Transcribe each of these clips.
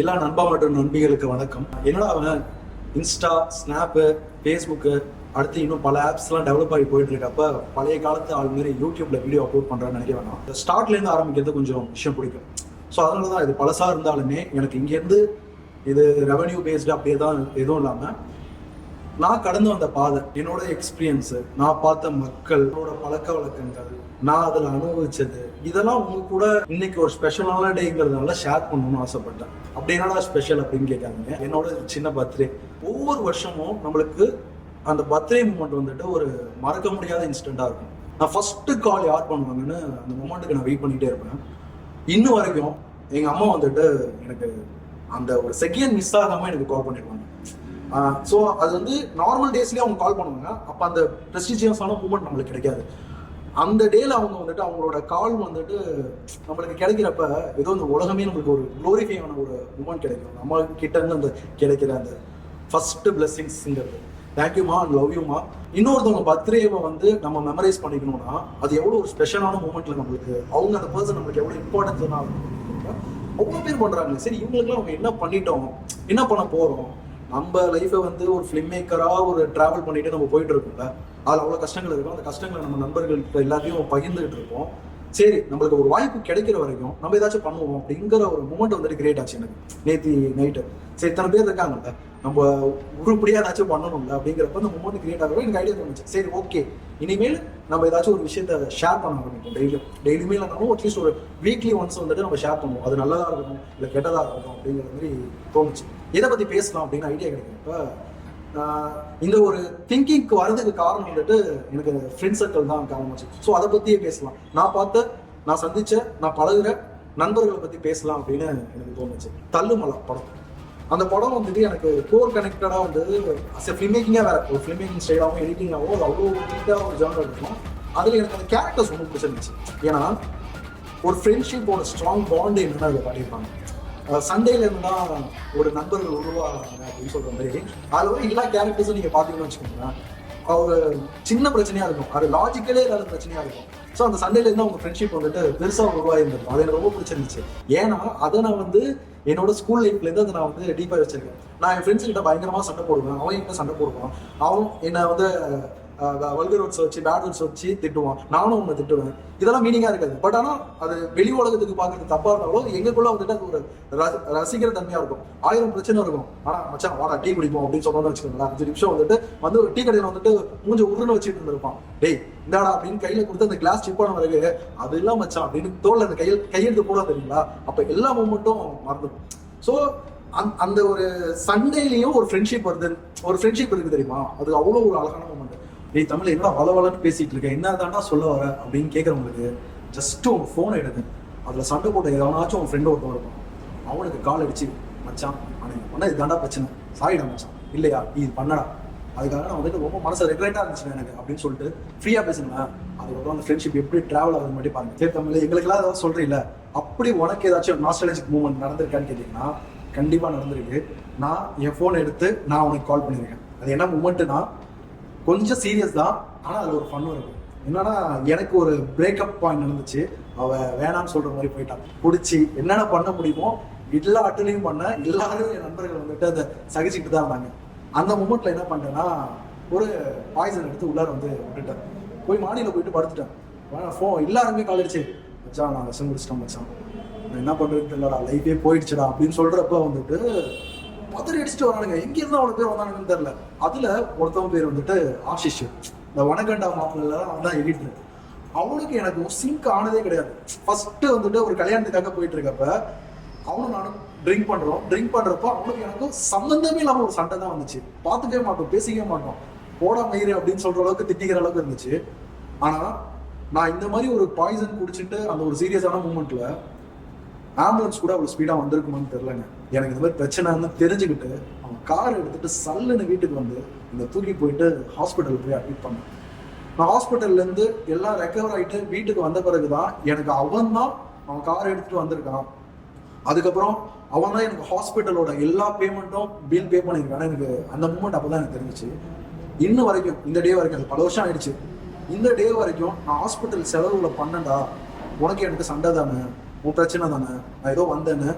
எல்லா நண்பா மற்றும் நண்பிகளுக்கு வணக்கம். என்னடா அவன் இன்ஸ்டா, ஸ்னாப்பு, ஃபேஸ்புக்கு அடுத்து இன்னும் பல ஆப்ஸ்லாம் டெவலப் ஆகி போயிட்டு இருக்கப்ப பழைய காலத்து ஆள் மாதிரி யூடியூப்ல வீடியோ அப்லோட் பண்றான்னு நினைக்க வேணாம். ஸ்டார்ட்லேருந்து ஆரம்பிக்கிறது கொஞ்சம் விஷயம் பிடிக்கும். ஸோ அதனால தான் இது பழசா இருந்தாலுமே எனக்கு இங்கேருந்து இது ரெவன்யூ பேஸ்டு அப்படியே தான் எதுவும் இல்லாமல் நான் கடந்து வந்த பாதை, என்னோட எக்ஸ்பீரியன்ஸு, நான் பார்த்த மக்கள், என்னோட பழக்க வழக்கங்கள், நான் அதில் அனுபவிச்சது, இதெல்லாம் உங்க கூட இன்னைக்கு ஒரு ஸ்பெஷலான டேங்கிறதுனால ஷேர் பண்ணணும்னு ஆசைப்பட்டேன். அப்படி என்னடா ஸ்பெஷல் அப்படின்னு கேட்காதீங்க. என்னோட சின்ன பர்த்டே ஒவ்வொரு வருஷமும் நம்மளுக்கு அந்த பர்த்டே மூமெண்ட் வந்துட்டு ஒரு மறக்க முடியாத இன்சிடென்ட்டாக இருக்கும். நான் ஃபர்ஸ்ட் கால் யார் பண்ணுவாங்கன்னு அந்த மூமெண்ட்டுக்கு நான் வெயிட் பண்ணிகிட்டே இருப்பேன். இன்னும் வரைக்கும் எங்கள் அம்மா வந்துட்டு எனக்கு அந்த ஒரு செகண்ட் மிஸ் ஆகாமல் எனக்கு கால் பண்ணிடுவாங்க. ஸோ அது வந்து நார்மல் டேஸ்லேயே அவங்க கால் பண்ணுவாங்க. அப்போ அந்த ப்ரெஸ்டீஜியஸான மூமெண்ட் நம்மளுக்கு கிடைக்காது. அந்த டேல அவங்க வந்துட்டு அவங்களோட கால் வந்துட்டு நம்மளுக்கு கிடைக்கிறப்ப ஏதோ இந்த உலகமே நம்மளுக்கு ஒரு க்ளோரிஃபையான ஒரு மூமெண்ட் கிடைக்கும். நம்ம கிட்ட இருந்து அந்த கிடைக்கிற அந்த ஃபர்ஸ்ட் பிளெஸிங்ஸ்ங்கிறது. தேங்க்யூமா, லவ் யூமா. இன்னொருத்தவங்க பர்த்டேவை வந்து நம்ம மெமரைஸ் பண்ணிக்கணும்னா அது எவ்வளோ ஒரு ஸ்பெஷலான மூமெண்ட்ல நம்மளுக்கு அவங்க அந்த பர்சன் நம்மளுக்கு எவ்வளோ இம்பார்ட்டன்ஸ்னா அவ்வளோ பேர் பண்ணுறாங்க. சரி, இவங்களுக்குலாம் அவங்க என்ன பண்ணிட்டோம், என்ன பண்ண போகிறோம், நம்ம லைஃப்பை வந்து ஒரு ஃபிலிம் மேக்கராக ஒரு ட்ராவல் பண்ணிட்டு நம்ம போயிட்டு இருக்கோம்ல, அதில் அவ்வளோ கஷ்டங்கள் இருக்கும். அந்த கஷ்டங்களை நம்ம நண்பர்கள்கிட்ட எல்லாத்தையும் பகிர்ந்துகிட்டு இருப்போம். சரி, நம்மளுக்கு ஒரு வாய்ப்பு கிடைக்கிற வரைக்கும் நம்ம ஏதாச்சும் பண்ணுவோம் அப்படிங்கிற ஒரு மூமெண்ட் வந்துட்டு கிரியேட் ஆச்சு எனக்கு நேற்று நைட்டு. சரி, இத்தனை பேர் இருக்காங்கல்ல, நம்ம உருப்படியாக ஏதாச்சும் பண்ணணும்ல அப்படிங்கிறப்ப அந்த மூமெண்ட் கிரியேட் ஆகிறப்ப எனக்கு ஐடியா தோணுச்சு. சரி, ஓகே, இனிமேல் நம்ம ஏதாச்சும் ஒரு விஷயத்த ஷேர் பண்ண ஆரம்பிக்கும். டெய்லியுமே இல்லைனாலும் அட்லீஸ்ட் ஒரு வீக்லி ஒன்ஸ் வந்துட்டு நம்ம ஷேர் பண்ணுவோம். அது நல்லதாக இருக்கணும் இல்லை கெட்டதாக இருக்கணும் அப்படிங்கிற மாதிரி தோணுச்சு. எதை பற்றி பேசலாம் அப்படின்னு ஐடியா கிடைக்கிறப்ப இந்த ஒரு திங்கிங்க்கு வர்றதுக்கு காரணம் வந்துட்டு எனக்கு ஃப்ரெண்ட் சர்க்கிள் தான் காரணமாச்சு. ஸோ அதை பற்றியே பேசலாம். நான் பார்த்த, நான் சந்திச்ச, நான் பழகுற நண்பர்களை பற்றி பேசலாம் அப்படின்னு எனக்கு தோணுச்சு. தள்ளுமலை படம், அந்த படம் வந்துட்டு எனக்கு கோர் கனெக்டடாக வந்தது. ஃபிலிம் மேக்கிங்காக வேற ஒரு ஃபிலிம் மேக்கிங் ஸ்டைலாகவும் எடிட்டிங்காகவும் அது அவ்வளோ நீட்டாக ஒரு ஜானர் இருக்கும். அதில் எனக்கு அந்த கேரக்டர்ஸ் ரொம்ப பிடிச்சிருந்துச்சு. ஏன்னா ஒரு ஃப்ரெண்ட்ஷிப்போட ஸ்ட்ராங் பாண்டு என்னென்னு அதில் பாடியிருப்பாங்க. சண்டேல இருந்தால் ஒரு நண்பர்கள் உருவாகிறாங்க அப்படின்னு சொல்கிற மாதிரி அதில் ஒரு எல்லா கேரக்டர்ஸும் நீங்கள் பார்த்தீங்கன்னு வச்சுக்கோங்களேன், ஒரு சின்ன பிரச்சனையாக இருக்கும், அது லாஜிக்கலே இல்லாத பிரச்சனையாக இருக்கும். ஸோ அந்த சண்டேலேருந்து அவங்க ஃப்ரெண்ட்ஷிப் வந்துட்டு பெருசாக உருவாயிருந்திருக்கும். அது எனக்கு ரொம்ப பிடிச்சிருந்துச்சு. ஏன்னா அதை நான் வந்து என்னோட ஸ்கூல் லைஃப்லேருந்து அதை நான் வந்து டீப்பாக வச்சிருக்கேன். நான் என் ஃப்ரெண்ட்ஸ் கிட்ட பயங்கரமாக சண்டை போடுவேன், அவன் என்கிட்ட சண்டை போடுவான், அவன் என்னை வந்து வல்கர் வேர்ட்ஸ் வச்சு பேட் வேர்ட்ஸ் வச்சு திட்டுவான், நானும் உன்னை திட்டுவேன். இதெல்லாம் மீனிங்காக இருக்காது. பட் ஆனால் அது வெளி உலகத்துக்கு பார்க்கறது தப்பாக இருந்தாலும் எங்களுக்குள்ள வந்துட்டு அது ஒரு ரசிக்கிற தன்மையாக இருக்கும். 1000 பிரச்சனை இருக்கும். ஆனால் மச்சான் வாடா டீ குடிப்போம் அப்படின்னு சொன்னோம்னு வச்சுக்கோங்களேன், 5 நிமிஷம் வந்துட்டு வந்து ஒரு டீ கடையில் வந்துட்டு மூஞ்சி உருன்னு வச்சுட்டு இருந்திருப்பான். டேய் இந்தாடா அப்படின்னு கையில் கொடுத்து அந்த கிளாஸ் சிப்பான பிறகு அது எல்லாம் மச்சான் அப்படின்னு தோல் அந்த கையெழுத்து போட தெரியுங்களா, அப்போ எல்லா மூமெண்ட்டும் மறந்துடும். ஸோ அந்த ஒரு சண்டேலையும் ஒரு ஃப்ரெண்ட்ஷிப் வருது, ஒரு ஃப்ரெண்ட்ஷிப் இருக்குது தெரியுமா, அது அவ்வளோ ஒரு அழகான மூமெண்ட். டேய் தமிழ் என்னடா வளவலன்னு பேசிட்டு இருக்கேன், என்ன தாண்டா சொல்ல வர அப்படின்னு கேட்குறவங்களுக்கு ஜஸ்ட் உங்க ஃபோனை எடுங்க. அதில் சண்டை போட்ட எவனாச்சும் உன் ஃப்ரெண்டு ஒருத்தவன் இருக்கும், அவனுக்கு கால் அடிச்சு மச்சான் ஆனால் பண்ண இது தாண்டா பிரச்சனை, சாரிடா மச்சான், இல்லையா இது பண்ணடா, அதுக்காக நான் வந்துட்டு ரொம்ப மனசு ரெகுலேட்டாக இருந்துச்சு எனக்கு அப்படின்னு சொல்லிட்டு ஃப்ரீயாக பேசுனேன். அதுக்கப்புறம் அந்த ஃப்ரெண்ட்ஷிப் எப்படி ட்ராவல் ஆகுது மட்டும் பாருங்க. சரி தமிழ் எங்களுக்கெல்லாம் ஏதாவது சொல்கிறீங்களா, அப்படி உனக்கு ஏதாச்சும் நாஸ்டாலஜிக் மூமெண்ட் நடந்திருக்கான்னு கேட்டிங்கன்னா கண்டிப்பாக நடந்திருக்கு. நான் என் ஃபோனை எடுத்து நான் உனக்கு கால் பண்ணியிருக்கேன். அது என்ன மூமெண்ட்டுனா கொஞ்சம் சீரியஸ் தான், ஆனால் அதில் ஒரு ஃபன் இருக்கும். என்னன்னா எனக்கு ஒரு பிரேக்கப் பாயிண்ட் நடந்துச்சு. அவள் வேணான்னு சொல்கிற மாதிரி போயிட்டான். பிடிச்சி என்னென்ன பண்ண முடியுமோ எல்லா அட்டலையும் பண்ண, எல்லாரும் என் நண்பர்கள் வந்துட்டு அதை சகிச்சுக்கிட்டு தான் இருந்தாங்க. அந்த மூமெண்ட்டில் என்ன பண்ணுறேன்னா ஒரு பாய்சன் எடுத்து உள்ளார வந்து விட்டுட்டேன். போய் மாடியில் போயிட்டு படுத்துட்டேன். ஃபோன் எல்லாருமே கால் அடிச்சு மச்சான் நான் விஷம் குடிச்சிட்டேன் மச்சான், நான் என்ன பண்ணுறதுன்னு தெரியலடா, லைஃபே போயிடுச்சுடா அப்படின்னு சொல்கிறப்ப வந்துட்டு பதறி அடிச்சுட்டு வரானுங்க. எங்கேருந்து அவ்வளோ பேர் வந்தானுங்கன்னு தெரியல. அதில் ஒருத்தவங்க பேர் வந்துட்டு ஆஷிஷ், இந்த வனகண்டா மாப்பிள்ள தான் எடிட்டர். அவனுக்கு எனக்கு சிங்க் ஆனதே கிடையாது. ஃபர்ஸ்ட் வந்துட்டு ஒரு கல்யாணத்துக்காக போயிட்டு இருக்கப்ப அவனும் நானும் ட்ரிங்க் பண்ணுறப்போ அவனுக்கு எனக்கும் சம்மந்தமே இல்லாமல் ஒரு சண்டை தான் வந்துச்சு. பார்த்துக்கவே மாட்டோம், பேசிக்கவே மாட்டோம், போடா மயிறு அப்படின்னு சொல்கிற அளவுக்கு திட்டிக்கிற அளவுக்கு இருந்துச்சு. ஆனால் நான் இந்த மாதிரி ஒரு பாய்சன் குடிச்சிட்டு அந்த ஒரு சீரியஸான மூமெண்ட்டில் ஆம்புலன்ஸ் கூட அவ்வளோ ஸ்பீடாக வந்திருக்குமான்னு தெரிலங்க. எனக்கு இந்த மாதிரி பிரச்சனைன்னு தெரிஞ்சுக்கிட்டு அவன் கார் எடுத்துகிட்டு சல்லுன்னு வீட்டுக்கு வந்து இந்த தூக்கி போயிட்டு ஹாஸ்பிட்டலுக்கு போய் அட்மிட் பண்ணேன். நான் ஹாஸ்பிட்டல்லேருந்து எல்லாம் ரெக்கவர் ஆகிட்டு வீட்டுக்கு வந்த பிறகு தான் எனக்கு அவன் கார் எடுத்துகிட்டு வந்திருக்கான். அதுக்கப்புறம் அவன் தான் எனக்கு ஹாஸ்பிட்டலோட எல்லா பேமெண்ட்டும் பில் பே பண்ணியிருக்கான். எனக்கு அந்த மூமெண்ட் அப்போ தான் எனக்கு தெரிஞ்சிச்சு. இன்னும் வரைக்கும் இந்த டே வரைக்கும், அது பல வருஷம் ஆயிடுச்சு, இந்த டே வரைக்கும் நான் ஹாஸ்பிட்டல் செலவுகளை பண்ணண்டா, உனக்கு எனக்கு சண்டை தானே, உன் பிரச்சனை தானே, நான் ஏதோ வந்தேன்னு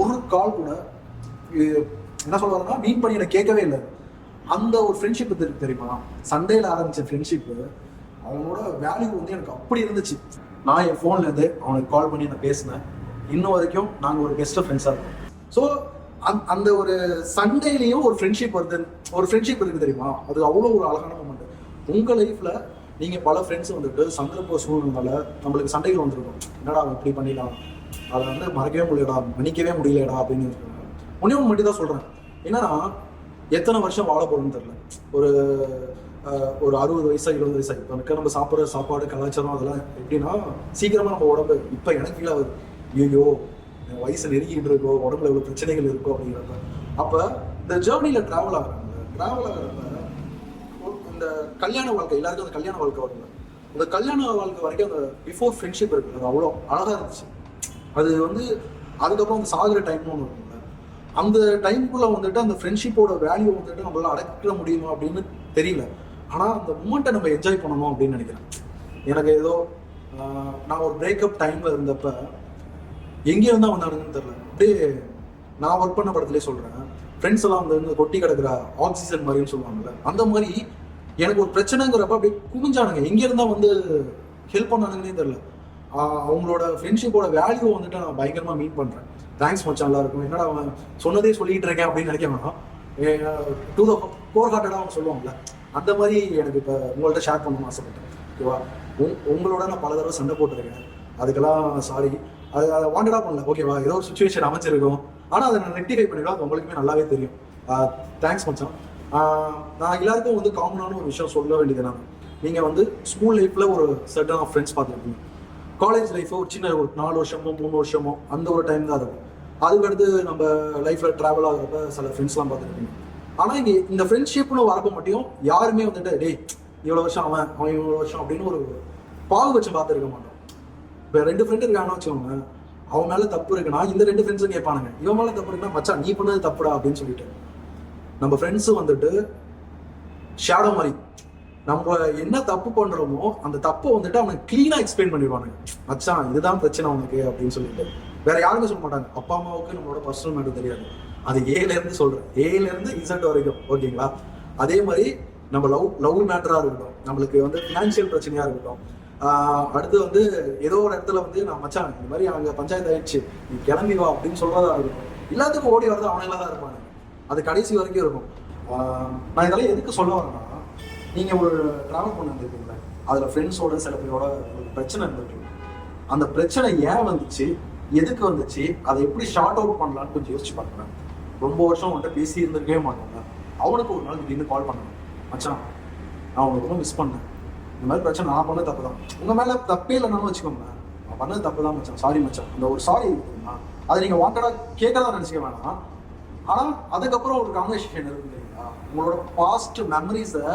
ஒரு கால் கூட என்ன சொல்லுவாருன்னா மீட் பண்ணி எனக்கு கேட்கவே இல்லை. அந்த ஒரு ஃப்ரெண்ட்ஷிப் தெரியுமா, சண்டேல ஆரம்பிச்ச ஃப்ரெண்ட்ஷிப்பு அவனோட வேல்யூ வந்து எனக்கு அப்படி இருந்துச்சு. நான் என் ஃபோன்லேருந்து அவனுக்கு கால் பண்ணி நான் பேசினேன். இன்னும் வரைக்கும் நாங்கள் ஒரு பெஸ்ட் ஃப்ரெண்ட்ஸாக இருக்கோம். ஸோ அந்த ஒரு சண்டேலையும் ஒரு ஃப்ரெண்ட்ஷிப் வருது, ஒரு ஃப்ரெண்ட்ஷிப் இருக்குது தெரியுமா, அது அவ்வளோ ஒரு அழகான மூமெண்ட். உங்கள் லைஃப்பில் நீங்கள் பல ஃப்ரெண்ட்ஸ் வந்துட்டு சந்தர்ப்ப சூழ்நிலை நம்மளுக்கு சண்டைகள் வந்துருக்கும். என்னடா அவன் இப்படி பண்ணிடலாம், அதை வந்து மறக்கவே முடியலடா, மன்னிக்கவே முடியலடா அப்படின்னு ஒன்றே ஒன்று மட்டும் தான் சொல்கிறேன். என்னன்னா எத்தனை வருஷம் வாழ போகிறோம்னு தெரியல. ஒரு 60 வயசா 20 வயசா இப்போ நம்ம சாப்பிட்ற சாப்பாடு கலாச்சாரம் அதெல்லாம் எப்படின்னா சீக்கிரமாக நம்ம உடம்பு இப்போ எனக்கு ஃபீல் ஆகுது, ஐயோ வயசு நெருங்கிட்டு இருக்கோ, உடம்புல எவ்வளோ பிரச்சனைகள் இருக்கும் அப்படிங்கிறப்ப. அப்போ இந்த ஜேர்னியில் ட்ராவல் ஆகிறப்ப இந்த கல்யாண வாழ்க்கை எல்லாருக்கும் அந்த கல்யாண வாழ்க்கை வருங்க. அந்த கல்யாண வாழ்க்கை வரைக்கும் அந்த பிஃபோர் ஃப்ரெண்ட்ஷிப் இருக்குது, அது அவ்வளோ அழகாக இருந்துச்சு. அது வந்து அதுக்கப்புறம் அந்த சாகுற டைம்னு ஒன்று இருக்குங்க. அந்த டைமுக்குள்ளே வந்துட்டு அந்த ஃப்ரெண்ட்ஷிப்போட வேல்யூ வந்துட்டு நம்மளால அடக்கிட முடியுமா அப்படின்னு தெரியல. ஆனால் அந்த மூமெண்ட்டை நம்ம என்ஜாய் பண்ணணும் அப்படின்னு நினைக்கிறேன். எனக்கு ஏதோ நான் ஒரு பிரேக்கப் டைமில் இருந்தப்ப எங்கே இருந்தால் வந்தானுங்கன்னு தெரில. அப்படியே நான் ஒர்க் பண்ண படத்துலேயே சொல்கிறேன், ஃப்ரெண்ட்ஸ் எல்லாம் வந்து கொட்டி கிடக்குற ஆக்சிஜன் மாதிரின்னு சொல்லுவாங்கல்ல, அந்த மாதிரி எனக்கு ஒரு பிரச்சனைங்கிறப்ப அப்படியே குமிஞ்சானுங்க. எங்கே இருந்தால் வந்து ஹெல்ப் பண்ணானுங்கன்னே தெரில. அவங்களோட ஃப்ரெண்ட்ஷிப்போட வேல்யூ வந்துட்டு நான் பயங்கரமாக மீட் பண்ணுறேன். தேங்க்ஸ் மச்சான், நல்லா இருக்கும். என்னடா அவன் சொன்னதே சொல்லிகிட்டு இருக்கேன் அப்படின்னு நினைக்க வேணாம். டு த கோர் ஹார்ட்டடாக அவங்க சொல்லுவாங்கல்ல, அந்த மாதிரி எனக்கு இப்போ உங்கள்கிட்ட ஷேர் பண்ணணும்னு ஆசைப்பட்டேன். ஓகேவா, உங்களோட நான் பல தடவை சண்டை போட்டிருக்கேன், அதுக்கெல்லாம் சாரி. அதை வாண்டடாக பண்ணல, ஓகேவா. ஏதோ ஒரு சுச்சுவேஷன் அமைச்சிருக்கும், ஆனால் அதை நான் ரெக்டிஃபை பண்ணிடுவேன். அது உங்களுக்குமே நல்லாவே தெரியும். தேங்க்ஸ் மச்சான். நான் எல்லாருக்கும் வந்து காமனான ஒரு விஷயம் சொல்ல வேண்டியது என்னன்னா, நீங்கள் வந்து ஸ்கூல் லைஃப்பில் ஒரு சர்டன் ஆஃப் ஃப்ரெண்ட்ஸ் பார்த்துருப்பீங்க. காலேஜ் லைஃப்போ ஒரு சின்ன ஒரு 4 வருஷமோ 3 வருஷமோ அந்த ஒரு டைம் தான் இருக்கும். அதுக்கடுத்து நம்ம லைஃப்பில் ட்ராவல் ஆகிறப்ப சில ஃப்ரெண்ட்ஸ்லாம் பார்த்துருப்பீங்க. ஆனால் இங்கே இந்த ஃப்ரெண்ட்ஷிப்னு வரப்போ மட்டும் யாருமே வந்துட்டு டேய் இவ்வளோ வருஷம் அவன் இவ்வளோ வருஷம் அப்படின்னு ஒரு பாகு வச்சு பார்த்துருக்க மாட்டோம். இப்போ 2 ஃப்ரெண்டு இருக்கான்னு வச்சுக்கோங்க, அவன் மேலே தப்பு இருக்குன்னா இந்த 2 ஃப்ரெண்ட்ஸும் கேட்பானுங்க, இவன் மேலே தப்பு இருக்குன்னா மச்சான் நீ பண்ணது தப்புடா அப்படின்னு சொல்லிட்டு. நம்ம ஃப்ரெண்ட்ஸு வந்துட்டு ஷேடோ மாதிரி நம்ம என்ன தப்பு பண்ணுறோமோ அந்த தப்பை வந்துட்டு அவனுக்கு க்ளீனாக எக்ஸ்பிளைன் பண்ணிடுவானுங்க. மச்சான் இதுதான் பிரச்சனை அவனுக்கு அப்படின்னு சொல்லிட்டு. வேற யாருமே சொல்ல மாட்டாங்க. அப்பா அம்மாவுக்கு நம்மளோட பர்சனல் மேட்டர் தெரியாது. அது ஏலேருந்து சொல்கிறேன், ஏலேருந்து இசட் வரைக்கும், ஓகேங்களா. அதே மாதிரி நம்ம லவ் மேட்டராக இருக்கட்டும், நம்மளுக்கு வந்து ஃபினான்ஷியல் பிரச்சனையாக இருக்கட்டும், அடுத்து வந்து ஏதோ ஒரு இடத்துல வந்து நான் மச்சான் இந்த மாதிரி அங்கே பஞ்சாயத்து ஆயிடுச்சு நீ கிளம்பி வா அப்படின்னு சொல்கிறதா இருக்கட்டும், எல்லாத்துக்கும் ஓடி வரது அவனுங்களாக தான் இருப்பாங்க. அது கடைசி வரைக்கும் இருக்கும். நான் இதெல்லாம் எதுக்கு சொல்ல வரேன்னா, நீங்கள் ஒரு ட்ராவல் பண்ண இருந்திருக்கீங்களா, அதில் ஃப்ரெண்ட்ஸோட சில பேரோட ஒரு பிரச்சனை இருந்திருக்கு. அந்த பிரச்சனை ஏன் வந்துச்சு, எதுக்கு வந்துச்சு, அதை எப்படி ஷார்ட் அவுட் பண்ணலான்னு கொஞ்சம் யோசிச்சு பார்க்குறேன். ரொம்ப வருஷம் அவன்கிட்ட பேசி இருந்திருக்கவே மாட்டாங்க. அவனுக்கு ஒரு நாள் திடீர்னு கால் பண்ணேன், மச்சான் நான் உனக்கு ரொம்ப மிஸ் பண்ணேன், இந்த மாதிரி பிரச்சனை நான் பண்ண தப்பு தான், உங்கள் மேலே தப்பே இல்லைனாலும் வச்சுக்கோங்க, நான் பண்ணது தப்பு தான் மச்சான், சாரி மச்சான். அந்த ஒரு சாரி இருக்குதுன்னா அதை நீங்கள் வாண்டடாக கேட்கறதா நினச்சிக்க வேணாம். ஆனால் அதுக்கப்புறம் ஒரு கான்வர்சேஷன் இருக்கு இல்லைங்களா, உங்களோட பாஸ்ட் மெமரிஸை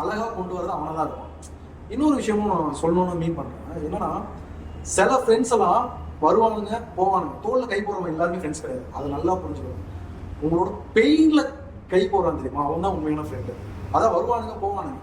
அழகாக கொண்டு வரது அவனை தான் இருக்கும். இன்னொரு விஷயமும் நான் சொல்லணும்னு மீன் பண்ணுறேன். என்னன்னா சில ஃப்ரெண்ட்ஸ் எல்லாம் வருவானுங்க போவானுங்க, தோளில் கை போடுறவங்க எல்லாருமே ஃப்ரெண்ட்ஸ் கிடையாது. அதை நல்லா புரிஞ்சுக்கணும். உங்களோட பெயினில் கை போடுறான் தெரியுமா, அவன் தான் உண்மையான ஃப்ரெண்டு. அதான் வருவானுங்க போவானுங்க.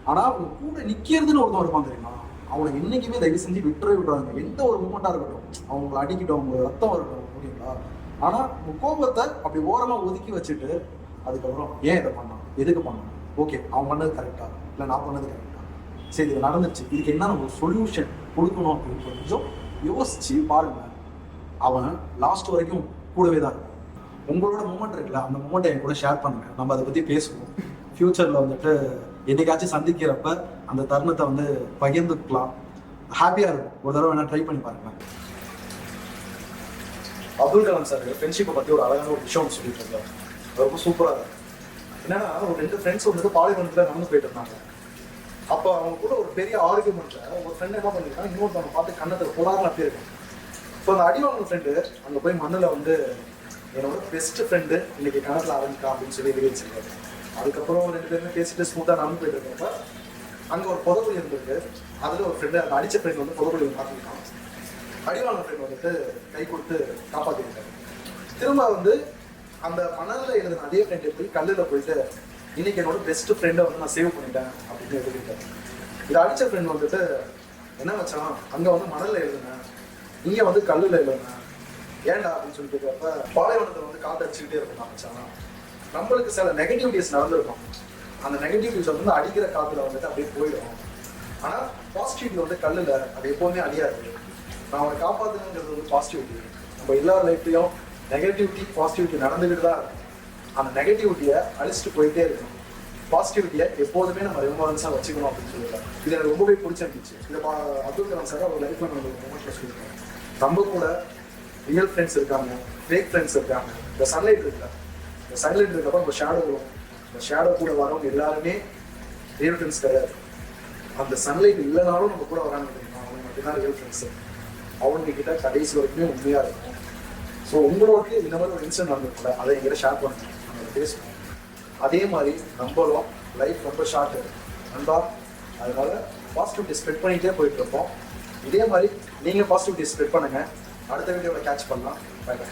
ஆனால் அவங்க கூட நிற்கிறதுன்னு ஒருத்தன் இருப்பான் தெரியுமா, அவனை என்றைக்குமே தயவு செஞ்சு விட்டுறாங்க. எந்த ஒரு மூமெண்ட்டாக இருக்கட்டும், அவங்களை அடிக்கிட்டோம், அவங்க ரத்தம் இருக்கட்டும், ஓகேங்களா. ஆனால் உங்கள் கோபத்தை அப்படி ஓரமாக ஒதுக்கி வச்சுட்டு அதுக்கப்புறம் ஏன் இதை பண்ணான், எதுக்கு பண்ணான், ஓகே அவன் பண்ணது கரெக்டாக இல்லை நான் பண்ணது கரெக்டாக, சரி இது நடந்துச்சு, இதுக்கு என்ன நம்ம சொல்யூஷன் கொடுக்கணும் அப்படின்னு கொஞ்சம் யோசிச்சு பாருங்க. அவன் லாஸ்ட் வரைக்கும் கூடவே தான் இருக்கும். உங்களோட மூமெண்ட் இருக்குல்ல, அந்த மூமெண்ட்டை என் கூட ஷேர் பண்ணுங்க, நம்ம அதை பற்றி பேசுவோம். ஃப்யூச்சரில் வந்துட்டு என்னைக்காச்சும் சந்திக்கிறப்ப அந்த தருணத்தை வந்து பகிர்ந்துக்கலாம், ஹாப்பியாக இருக்கும். ஒரு தடவை வேணா ட்ரை பண்ணி பாருங்க. அப்துல் கலாம் சார் ஃப்ரெண்ட்ஷிப்பை பற்றி ஒரு அழகான ஒரு விஷயம் சொல்லிட்டு இருந்தார், ரொம்ப சூப்பராக இருக்கும். என்னன்னா ஒரு 2 ஃப்ரெண்ட்ஸ் வந்துட்டு பாலைவனத்தில் நடந்து போயிட்டு இருந்தாங்க. அப்போ அவங்க கூட ஒரு பெரிய ஆர்கியூமெண்ட்ல ஒரு ஃப்ரெண்ட் என்ன பண்ணிருக்காங்க, இன்னொருத்தவங்க பார்த்து கண்ணத்தில் போடாமல் அப்படி இருக்கும். ஸோ அந்த அடிவாங்க ஃப்ரெண்டு அங்கே போய் மண்ணில் வந்து என்னோட பெஸ்ட் ஃப்ரெண்டு இன்னைக்கு கணக்கில் ஆரம்பிக்கா அப்படின்னு சொல்லி எழுதி வச்சிருக்காரு. அதுக்கப்புறம் 2 பேருமே பேசிட்டு ஸ்மூத்தாக நடந்து போயிட்டு இருக்கப்ப அங்கே ஒரு புதக்குழி இருந்திருக்கு. அதில் ஒரு ஃப்ரெண்டு, அந்த அடித்த ஃப்ரெண்ட் வந்து புதக்குழியை பார்த்துருக்கான். அடிவாங்க ஃப்ரெண்ட் வந்துட்டு கை கொடுத்து காப்பாற்றிருக்காரு. திரும்ப வந்து அந்த மணலில் எழுதின அதே ஃப்ரெண்டு போய் கல்லில் போயிட்டு இன்னைக்கு என்னோட பெஸ்ட் ஃப்ரெண்டை வந்து நான் சேவ் பண்ணிட்டேன் அப்படின்னு எழுதிட்டேன். இதை அடித்த ஃப்ரெண்ட் வந்துட்டு என்ன வச்சான், அங்கே வந்து மணலில் எழுதுனேன், இங்கே வந்து கல்லில் எழுதுனேன், ஏன்டா அப்படின்னு சொல்லி கேட்கறப்ப பாலைவனத்தில் வந்து காற்று அடிச்சுக்கிட்டே இருக்கும் மச்சான். நம்மளுக்கு சில நெகட்டிவிட்டிஸ் நடந்திருக்கும். அந்த நெகட்டிவிட்டிஸ் வந்து அடிக்கிற காத்துல வந்துட்டு அப்படியே போயிடும். ஆனால் பாசிட்டிவிட்டி வந்து கல்லில் அது எப்போவுமே அழியாது. நான் அவனை காப்பாற்றுங்கிறது வந்து பாசிட்டிவிட்டி. நம்ம எல்லார் லைஃப்லையும் நெகட்டிவிட்டி பாசிட்டிவிட்டி நடந்துக்கிட்டு தான் இருக்கும். அந்த நெகட்டிவிட்டியை அழிச்சிட்டு போயிட்டே இருக்கணும். பாசிட்டிவிட்டியை எப்போதுமே நம்ம ரெமரன்ஸாக வச்சுக்கணும் அப்படின்னு சொல்லுவாங்க. இது எனக்கு ரொம்பவே பிடிச்சிருந்துச்சு. இந்த அப்துல் கலாம் சார் அவர் லைஃப்ல நம்ம மொமெண்ட்ல சொல்லியிருக்காங்க. நம்ம கூட ரியல் ஃப்ரெண்ட்ஸ் இருக்காங்க, ஃபேக் ஃப்ரெண்ட்ஸ் இருக்காங்க. இந்த சன்லைட் இருக்குல்ல, இந்த சன்லைட் இருக்கப்போ நம்ம ஷேடோ வரும். இந்த ஷேடோ கூட வரவங்க எல்லாருமே ரியல் ஃப்ரெண்ட்ஸ் கிடையாது. அந்த சன்லைட் இல்லைனாலும் நம்ம கூட வராங்க தெரியுமா, அவங்க மட்டும்தான் ரியல் ஃப்ரெண்ட்ஸு. அவங்க கிட்ட கடைசி வரைக்குமே உண்மையாக இருக்கும். ஸோ உங்களுக்கு இந்த மாதிரி ஒரு இன்சிடென்ட் நடந்திருக்குல்ல, அதை எங்கிட்ட ஷேர் பண்ணுங்க, நம்ம பேசுவோம். அதே மாதிரி நம்மளும் லைஃப் ரொம்ப ஷார்ட் நண்பா. அதனால பாசிட்டிவிட்டி ஸ்ப்ரெட் பண்ணிகிட்டே போயிட்டு இருப்போம். இதே மாதிரி நீங்கள் பாசிட்டிவிட்டி ஸ்ப்ரெட் பண்ணுங்கள். அடுத்த வீடியோவில் கேட்ச் பண்ணலாம். Bye by.